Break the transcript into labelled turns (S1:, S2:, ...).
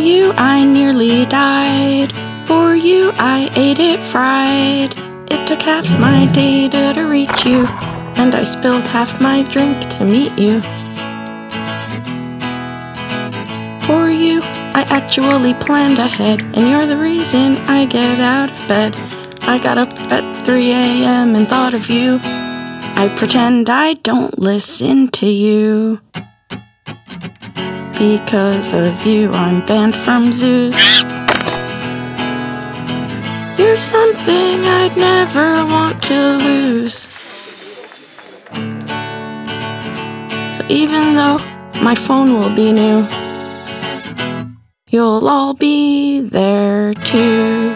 S1: you I nearly died. For you I ate it fried. It took half my data to reach you, and I spilled half my drink to meet you. For you I actually planned ahead, and you're the reason I get out of bed. I got up at 3 a.m. and thought of you. I pretend I don't listen to you. Because of you I'm banned from zoos. You're something I'd never want to lose. So even though my phone will be new, you'll all be there too.